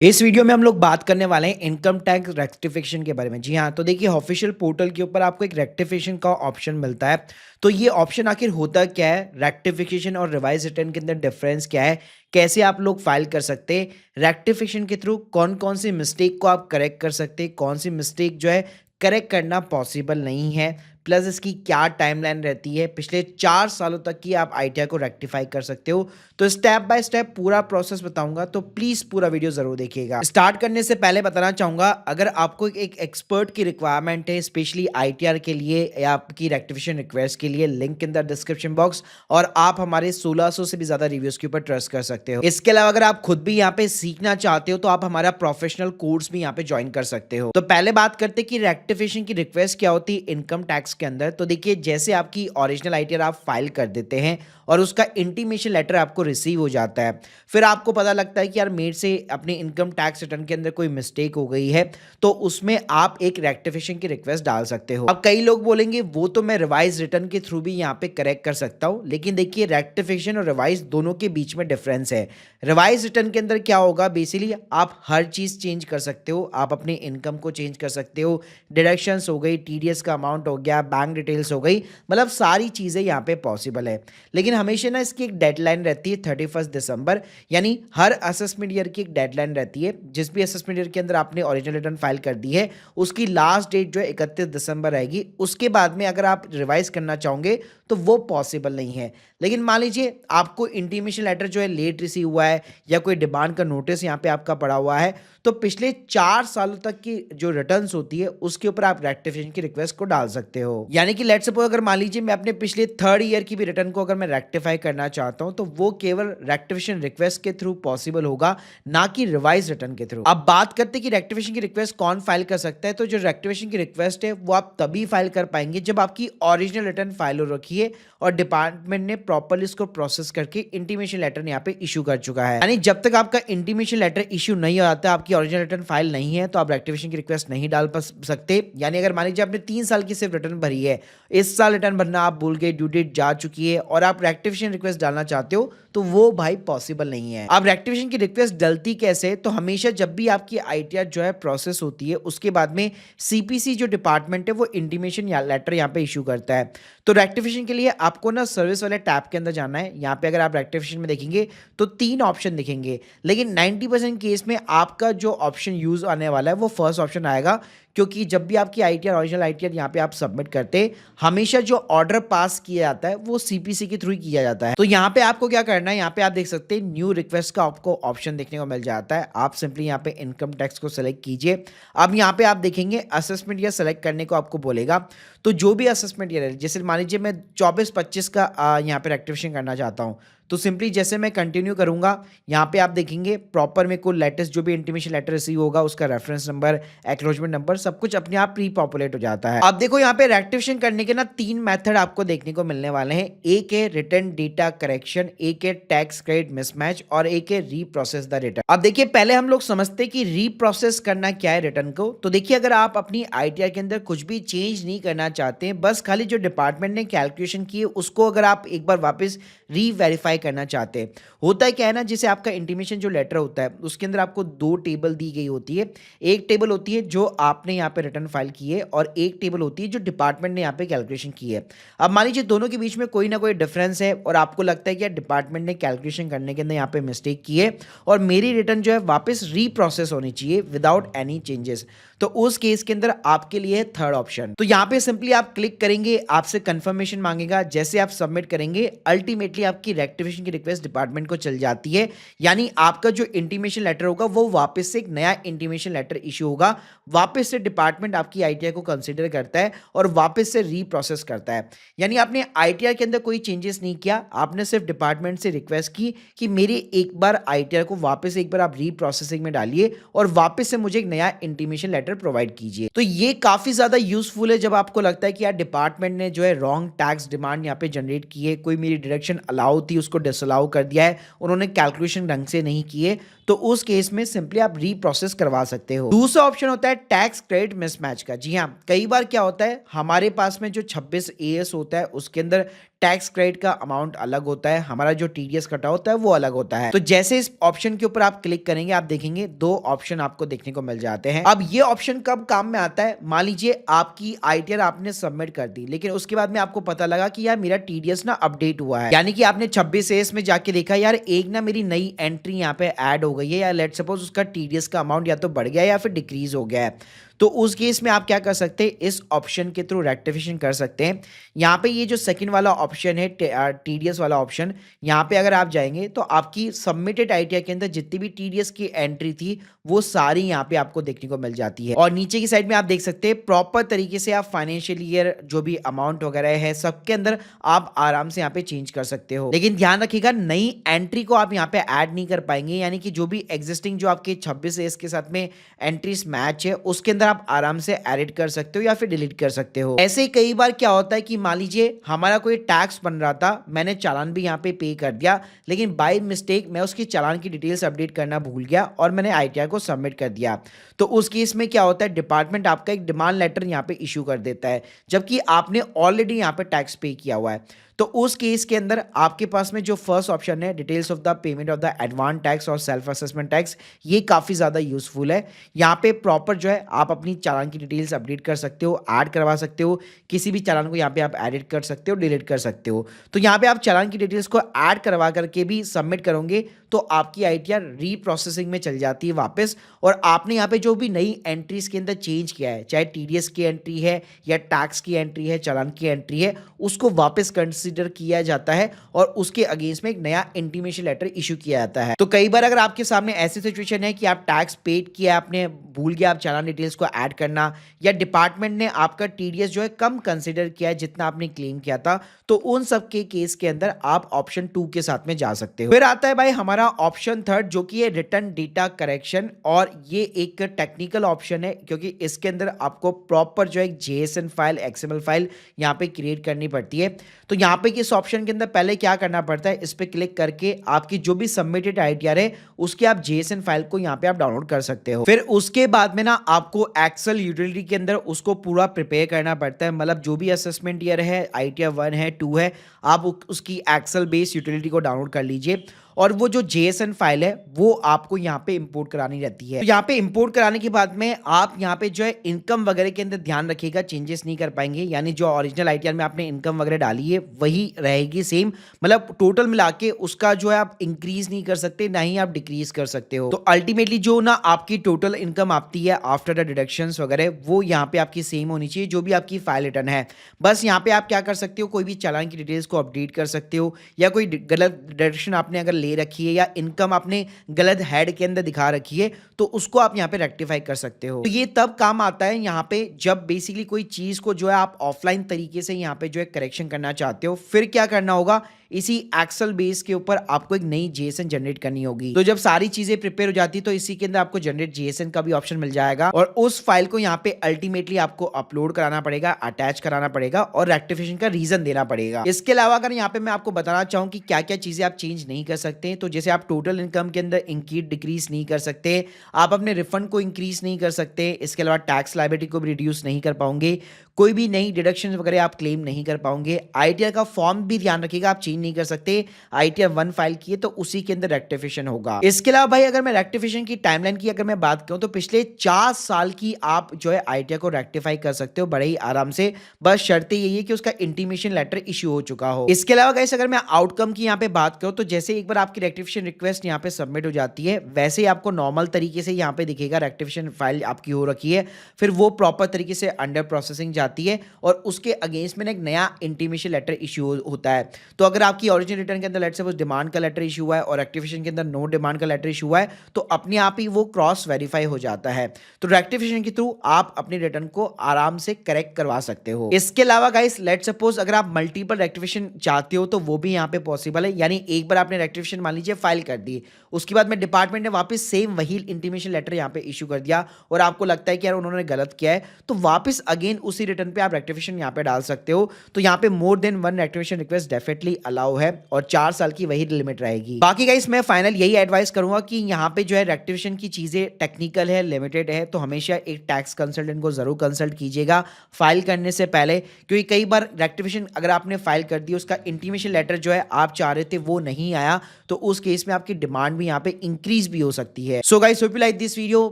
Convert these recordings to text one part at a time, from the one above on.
इस वीडियो में हम लोग बात करने वाले हैं इनकम टैक्स रेक्टिफिकेशन के बारे में। जी हाँ, तो देखिए ऑफिशियल पोर्टल के ऊपर आपको एक रेक्टिफिकेशन का ऑप्शन मिलता है। तो ये ऑप्शन आखिर होता क्या है, रेक्टिफिकेशन और रिवाइज रिटर्न के अंदर डिफरेंस क्या है, कैसे आप लोग फाइल कर सकते हैं, रेक्टिफिकेशन के थ्रू कौन कौन सी मिस्टेक को आप करेक्ट कर सकते हैं, कौन सी मिस्टेक जो है करेक्ट करना पॉसिबल नहीं है, प्लस इसकी क्या टाइमलाइन रहती है, पिछले 4 सालों तक की आप आईटीआर को रेक्टिफाई कर सकते हो। तो स्टेप बाय स्टेप पूरा प्रोसेस बताऊंगा, तो प्लीज पूरा वीडियो जरूर देखिएगा। स्टार्ट करने से पहले बताना चाहूंगा, अगर आपको एक एक्सपर्ट की रिक्वायरमेंट है स्पेशली आईटीआर के लिए या आपकी रेक्टिफिकेशन रिक्वेस्ट के लिए, link in the description box, और आप हमारे 1600 से भी ज्यादा रिव्यूज के ऊपर ट्रस्ट कर सकते हो। इसके अलावा अगर आप खुद भी यहाँ पे सीखना चाहते हो तो आप हमारा प्रोफेशनल कोर्स भी यहाँ पे ज्वाइन कर सकते हो। तो पहले बात करते कि रेक्टिफिकेशन की रिक्वेस्ट क्या होती है इनकम टैक्स के अंदर। तो देखिए, जैसे आपकी ओरिजिनल आईटीआर आप फाइल कर देते हैं और उसका इंटीमेशन लेटर आपको रिसीव हो जाता है, फिर आपको पता लगता है कि यार मेरे से अपने इनकम टैक्स रिटर्न के अंदर कोई मिस्टेक हो गई है, तो उसमें आप एक रेक्टिफिकेशन की रिक्वेस्ट डाल सकते हो। अब कई लोग बोलेंगे वो तो मैं रिवाइज रिटर्न के थ्रू भी यहाँ पे करेक्ट कर सकता हूँ, लेकिन देखिए रेक्टिफिकेशन और रिवाइज दोनों के बीच में डिफरेंस है। रिवाइज रिटर्न के अंदर क्या होगा, बेसिकली आप हर चीज चेंज कर सकते हो, आप अपने इनकम को चेंज कर सकते हो, डिडक्शंस हो गई, टीडीएस का अमाउंट हो गया, बैंक डिटेल्स हो गई, मतलब सारी चीजें यहाँ पे पॉसिबल है। लेकिन हमेशा ना इसकी एक डेडलाइन रहती है 31 दिसंबर, यानी हर असेसमेंट ईयर की एक डेडलाइन रहती है। जिस भी असेसमेंट ईयर के अंदर आपने ओरिजिनल रिटर्न फाइल कर दी है उसकी लास्ट डेट जो है 31 दिसंबर रहेगी। उसके बाद में अगर आप रिवाइज करना चाहोगे तो वो पॉसिबल नहीं है। लेकिन मान लीजिए आपको इंटीमेशन लेटर जो है लेट रिसीव हुआ है या कोई डिमांड का नोटिस यहाँ पे आपका पड़ा हुआ है, तो पिछले 4 सालों तक की जो रिटर्न्स होती है उसके ऊपर आप रेक्टिफिकेशन की रिक्वेस्ट को डाल सकते हो। यानी कि लेट्स सपोज अगर मान लीजिए मैं अपने पिछले 3rd ईयर की भी रिटर्न को अगर मैं रेक्टिफाई करना चाहता हूं, तो वो केवल रेक्टिफिकेशन रिक्वेस्ट के थ्रू पॉसिबल होगा, ना कि रिवाइज रिटर्न के थ्रू। अब बात करते हैं कि रेक्टिफिकेशन की रिक्वेस्ट कौन फाइल कर सकता है। तो जो रेक्टिफिकेशन की रिक्वेस्ट है वो आप तभी फाइल कर पाएंगे जब आपकी ओरिजिनल रिटर्न फाइल हो रखी है और डिपार्टमेंट ने प्रॉपर्ली इसको प्रोसेस करके इंटीमेशन लेटर यहाँ पे इशू कर चुका है। यानी जब तक आपका इंटीमेशन लेटर इशू नहीं हो जाता, आपकी ओरिजिनल रिटर्न फाइल नहीं है, तो आप रेक्टिफिकेशन की रिक्वेस्ट नहीं डाल सकते। यानी अगर मान लीजिए आपने 3 साल की सिर्फ रिटर्न भरी है, इस साल रिटर्न भरना आप भूल गए, ड्यू डेट जा चुकी है और आप रेक्टिफिकेशन रिक्वेस्ट डालना चाहते हो, तो वो भाई पॉसिबल नहीं है। अब रेक्टिफिकेशन की रिक्वेस्ट डलती कैसे, तो हमेशा जब भी आपकी आईटीआर जो है प्रोसेस होती है उसके बाद में सीपीसी जो डिपार्टमेंट है वो इंटीमेशन लेटर यहाँ पे इशू करता है। तो रेक्टिफिकेशन के लिए आपको ना सर्विस वाले टैब के अंदर जाना है। यहाँ पे अगर आप रेक्टिफिकेशन में देखेंगे तो 3 ऑप्शन दिखेंगे, लेकिन 90% केस में आपका जो ऑप्शन यूज आने वाला है वो फर्स्ट ऑप्शन आएगा, क्योंकि जब भी आपकी आईटीआर ओरिजिनल आईटीआर यहाँ पे आप सबमिट करते हैं, हमेशा जो ऑर्डर पास किया जाता है वो सीपीसी के थ्रू ही किया जाता है। तो यहाँ पे आपको क्या करना है, यहाँ पे आप देख सकते हैं न्यू रिक्वेस्ट का आपको ऑप्शन देखने को मिल जाता है। आप सिंपली यहाँ पे इनकम टैक्स को सिलेक्ट कीजिए। अब यहाँ पे आप देखेंगे असेसमेंट ईयर सेलेक्ट करने को आपको बोलेगा। तो जो भी असेसमेंट ईयर है, जैसे मान लीजिए मैं 24-25 का यहाँ पे रेक्टिफिकेशन करना चाहता हूँ, तो सिंपली जैसे मैं कंटिन्यू करूंगा, यहाँ पे आप देखेंगे प्रॉपर में को लेटेस्ट जो भी इंटीमेशन लेटर रिसीव होगा उसका रेफरेंस नंबर, एक्नॉलेजमेंट नंबर, सब कुछ अपने आप प्री पॉपुलेट हो जाता है। अब देखो यहाँ पे रेक्टिफिकेशन करने के ना 3 मेथड आपको देखने को मिलने वाले हैं। एक है रिटर्न डेटा करेक्शन, एक है टैक्स क्रेडिट मिसमैच, और एक है रीप्रोसेस द रिटर्न। अब देखिए पहले हम लोग समझते हैं कि रीप्रोसेस करना क्या है रिटर्न को। तो देखिए अगर आप अपनी आईटीआर के अंदर कुछ भी चेंज नहीं करना चाहते हैं, बस खाली जो डिपार्टमेंट ने कैलकुलेशन की है उसको अगर आप एक बार वापस रीवेरीफाई करना चाहते हैं, होता है क्या है ना, जैसे आपका इंटीमेशन जो लेटर होता है उसके अंदर आपको 2 टेबल दी गई होती है। एक टेबल होती है जो आपने यहाँ पे रिटर्न फाइल की है और एक टेबल होती है जो डिपार्टमेंट ने यहाँ पे कैलकुलेशन की है। अब मान लीजिए दोनों के बीच में कोई ना कोई डिफरेंस है और आपको लगता है कि यार डिपार्टमेंट ने कैलकुलेशन करने के अंदर यहाँ पे मिस्टेक की है और मेरी रिटर्न जो है वापस रीप्रोसेस होनी चाहिए विदाउट एनी चेंजेस, तो उस केस के अंदर आपके लिए है 3rd ऑप्शन। तो यहाँ पे सिंपली आप क्लिक करेंगे, आपसे कंफर्मेशन मांगेगा, जैसे आप सबमिट करेंगे अल्टीमेटली आपकी रेक्टिफिकेशन की रिक्वेस्ट डिपार्टमेंट को चल जाती है। यानी आपका जो इंटीमेशन लेटर होगा वो वापस से एक नया इंटीमेशन लेटर इशू होगा, वापस से डिपार्टमेंट आपकी आईटीआर को कंसीडर करता है और वापस से रीप्रोसेस करता है। यानी आपने आईटीआर के अंदर कोई चेंजेस नहीं किया, आपने सिर्फ डिपार्टमेंट से रिक्वेस्ट की कि मेरी एक बार आईटीआर को वापस एक बार आप रीप्रोसेसिंग में डालिए और वापस से मुझे एक नया इंटीमेशन लेटर प्रोवाइड कीजिए। तो ये काफी ज्यादा यूजफुल है जब आपको लगता है कि यार डिपार्टमेंट ने जो है रॉन्ग टैक्स डिमांड यहाँ पे जनरेट की है, कोई मेरी डिडक्शन अलाउ थी उसको डिसअलाउ कर दिया है, उन्होंने कैलकुलेशन ढंग से नहीं किए, तो उस केस में सिंपली आप रीप्रोसेस करवा सकते हो। दूसरा ऑप्शन होता है टैक्स क्रेडिट मिसमैच का। जी हाँ, कई बार क्या होता है हमारे पास में जो 26 एएस होता है उसके अंदर टैक्स क्रेडिट का अमाउंट अलग होता है, हमारा जो टीडीएस कटा होता है वो अलग होता है। तो जैसे इस ऑप्शन के ऊपर आप क्लिक करेंगे आप देखेंगे दो ऑप्शन आपको देखने को मिल जाते हैं। अब ये ऑप्शन कब काम में आता है, मान लीजिए आपकी आईटीआर आपने सबमिट कर दी लेकिन उसके बाद में आपको पता लगा कि यार मेरा टीडीएस ना अपडेट हुआ है, यानी कि आपने 26 एस में जाके देखा यार एक ना मेरी नई एंट्री यहाँ पे ऐड हो गई है, या लेट सपोज उसका टीडीएस का अमाउंट या तो बढ़ गया है या फिर डिक्रीज हो गया है। तो उस केस में आप क्या कर सकते हैं, इस ऑप्शन के थ्रू रेक्टिफिकेशन कर सकते हैं। यहाँ पे ये जो सेकंड वाला ऑप्शन है टीडीएस वाला ऑप्शन, यहाँ पे अगर आप जाएंगे तो आपकी सबमिटेड आईटीआर के अंदर जितनी भी टीडीएस की एंट्री थी वो सारी यहाँ पे आपको देखने को मिल जाती है। और नीचे की साइड में आप देख सकते हैं प्रॉपर तरीके से आप फाइनेंशियल ईयर जो भी अमाउंट वगैरह है सबके अंदर आप आराम से यहाँ पे चेंज कर सकते हो। लेकिन ध्यान रखिएगा नई एंट्री को आप यहाँ पे ऐड नहीं कर पाएंगे, यानी कि जो भी एग्जिस्टिंग जो आपके 26 एस के साथ में एंट्रीज मैच है उसके अंदर आप आराम से एडिट कर सकते हो या फिर डिलीट कर सकते हो। ऐसे ही कई बार क्या होता है कि मान लीजिए हमारा कोई टैक्स बन रहा था, मैंने चालान भी यहाँ पे कर दिया लेकिन बाय मिस्टेक मैं उसकी चालान की डिटेल्स अपडेट करना भूल गया और मैंने आईटीआर को सबमिट कर दिया। तो उस केस में क्या होता है डिपार्टमेंट आपका एक डिमांड लेटर यहाँ पे इशू कर देता है जबकि आपने ऑलरेडी यहाँ पे टैक्स पे किया हुआ है। तो उस केस के अंदर आपके पास में जो फर्स्ट ऑप्शन है details of the payment of the advance tax और सेल्फ असेसमेंट टैक्स, ये काफ़ी ज़्यादा यूजफुल है। यहाँ पे प्रॉपर जो है आप अपनी चालान की डिटेल्स अपडेट कर सकते हो, ऐड करवा सकते हो, किसी भी चालान को यहाँ पे आप एडिट कर सकते हो, डिलीट कर सकते हो। तो यहाँ पे आप चालान की डिटेल्स को ऐड करवा करके भी सबमिट करोगे तो आपकी आईटीआर रीप्रोसेसिंग में चल जाती है वापस, और आपने यहाँ पे जो भी नई एंट्रीज के अंदर चेंज किया है, चाहे टीडीएस की एंट्री है या टैक्स की एंट्री है, चालान की एंट्री है, उसको वापस कंसीडर किया जाता है और उसके अगेंस्ट में एक नया इंटीमेशन लेटर इशू किया जाता है। तो कई बार अगर आपके सामने ऐसी सिचुएशन है कि आप टैक्स पेड किया, आपने भूल गया आप चालान डिटेल्स को ऐड करना, या डिपार्टमेंट ने आपका टीडीएस जो है कम कंसीडर किया है जितना आपने क्लेम किया था, तो उन सब के केस के अंदर आप ऑप्शन 2 के साथ में जा सकते हो। फिर आता है भाई हमारा ऑप्शन 3 जो कि है रिटर्न डेटा करेक्शन, और ये एक टेक्निकल ऑप्शन है क्योंकि इसके अंदर आपको प्रॉपर जो है जेएसएन फाइल, एक्सएमएल फाइल यहाँ पे क्रिएट करनी पड़ती है। तो यहाँ पे इस ऑप्शन के अंदर पहले क्या करना पड़ता है, इस पे क्लिक करके आपकी जो भी सबमिटेड आईटीआर है उसके आप जेएसएन फाइल को यहाँ पे आप डाउनलोड कर सकते हो। फिर उसके बाद में ना आपको एक्सेल यूटिलिटी के अंदर उसको पूरा प्रिपेयर करना पड़ता है, मतलब जो भी असेसमेंट ईयर है, आईटीआर 1 है, 2 है, आप उसकी एक्सेल बेस्ड यूटिलिटी को डाउनलोड कर लीजिए और वो जो जेएसएन फाइल है वो आपको यहाँ पे इंपोर्ट करानी रहती है। तो यहाँ पे इंपोर्ट कराने के बाद में आप यहाँ पे जो है इनकम वगैरह के अंदर ध्यान रखिएगा, चेंजेस नहीं कर पाएंगे, यानी जो ओरिजिनल आईटीआर में आपने इनकम वगैरह डाली है वही रहेगी सेम, मतलब टोटल मिला के उसका जो है आप इंक्रीज नहीं कर सकते ना ही आप डिक्रीज कर सकते हो। तो अल्टीमेटली जो ना आपकी टोटल इनकम आती है आफ्टर द डिडक्शंस वगैरह वो यहाँ पे आपकी सेम होनी चाहिए जो भी आपकी फाइल रिटर्न है। बस यहाँ पे आप क्या कर सकते हो, कोई भी चालान की डिटेल्स को अपडेट कर सकते हो, या कोई गलत डिडक्शन आपने अगर ले रखी है या इनकम आपने गलत हेड के अंदर दिखा रखी है तो उसको आप यहाँ पे रेक्टिफाई कर सकते हो। तो ये तब काम आता है यहाँ पे जब बेसिकली कोई चीज को जो है आप ऑफलाइन तरीके से यहाँ पे जो है करेक्शन करना चाहते हो। फिर क्या करना होगा, इसी एक्सेल बेस के ऊपर आपको एक नई जेएसएन जनरेट करनी होगी। तो जब सारी चीजें प्रिपेयर हो जाती है तो इसी के अंदर आपको जनरेट जेएसएन का भी ऑप्शन मिल जाएगा और उस फाइल को यहाँ पे अल्टीमेटली आपको अपलोड कराना पड़ेगा, अटैच कराना पड़ेगा और रेक्टिफिकेशन का रीजन देना पड़ेगा। इसके अलावा अगर यहाँ पे मैं आपको बताना चाहूँ कि क्या क्या चीजें आप चेंज नहीं कर सकते, तो जैसे आप टोटल इनकम के अंदर इंक्रीज डिक्रीज नहीं कर सकते, आप अपने रिफंड को इंक्रीज नहीं कर सकते, इसके अलावा टैक्स लायबिलिटी को भी रिड्यूस नहीं कर पाओगे, कोई भी नई डिडक्शन वगैरह आप क्लेम नहीं कर पाओगे। आईटीआर का फॉर्म भी ध्यान रखिएगा आप चेंज नहीं कर सकते, आईटीआर 1 फाइल की है तो उसी के अंदर रेक्टिफिकेशन होगा। इसके अलावा भाई अगर मैं रेक्टिफिकेशन की टाइमलाइन की अगर मैं बात करूं तो पिछले 4 साल की आप जो है आईटीआर को रेक्टिफाई कर सकते हो बड़े ही आराम से, बस शर्त यही है कि उसका इंटीमेशन लेटर इश्यू हो चुका हो। इसके अलावा गाइस अगर मैं आउटकम की यहाँ पे बात करूं तो जैसे एक बार आपकी रेक्टिफिकेशन रिक्वेस्ट यहाँ पे सबमिट हो जाती है वैसे ही आपको नॉर्मल तरीके से यहाँ पे दिखेगा रेक्टिफिकेशन फाइल आपकी हो रखी है, फिर वो प्रॉपर तरीके से अंडर प्रोसेसिंग जाती है और उसके अगेंस्ट में एक नया इंटीमेशन लेटर इशू होता है। तो अगर आपकी ओरिजिनल रिटर्न के अंदर लेट्स सपोज डिमांड का लेटर इशू हुआ है और रेक्टिफिकेशन के अंदर नो डिमांड का लेटर इशू हुआ है तो अपने आप ही वो क्रॉस वेरीफाई हो जाता है। तो रेक्टिफिकेशन के थ्रू आप अपनी रिटर्न को आराम से करेक्ट करवा सकते हो। इसके अलावा गाइस लेट्स सपोज अगर आप मल्टीपल रेक्टिफिकेशन चाहते हो तो वो भी यहाँ पे पॉसिबल है, यानी एक बार आपने रेक्टिफिकेशन मान लीजिए फाइल कर दी, उसके बाद में डिपार्टमेंट ने वापस सेम वही इंटीमेशन लेटर यहाँ पे इशू कर दिया और आपको लगता है कि यार उन्होंने गलत किया है, तो वापस अगेन उसी रिटर्न पे आप रेक्टिफिकेशन यहाँ पे डाल सकते हो। तो यहाँ पे more than one rectification request definitely allow allow है और 4 साल की वही लिमिट रहेगी। बाकी गाइस मैं फाइनल यही एडवाइस करूंगा कि यहाँ पे जो है रेक्टिफिकेशन की चीजें टेक्निकल है, लिमिटेड है, तो हमेशा एक टैक्स कंसल्टेंट को जरूर कंसल्ट कीजिएगा फाइल करने से पहले, क्योंकि कई बार रेक्टिफिकेशन अगर आपने फाइल कर दी, उसका इंटीमेशन लेटर जो है आप चाह रहे थे वो नहीं आया, तो उस केस में आपकी डिमांड भी यहाँ पे इंक्रीज भी हो सकती है। So guys hope you like this video,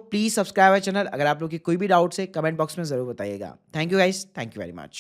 please subscribe our channel. अगर आप लोग की कोई भी डाउट्स है कमेंट बॉक्स में जरूर बताइएगा। Thank you guys, thank you very much.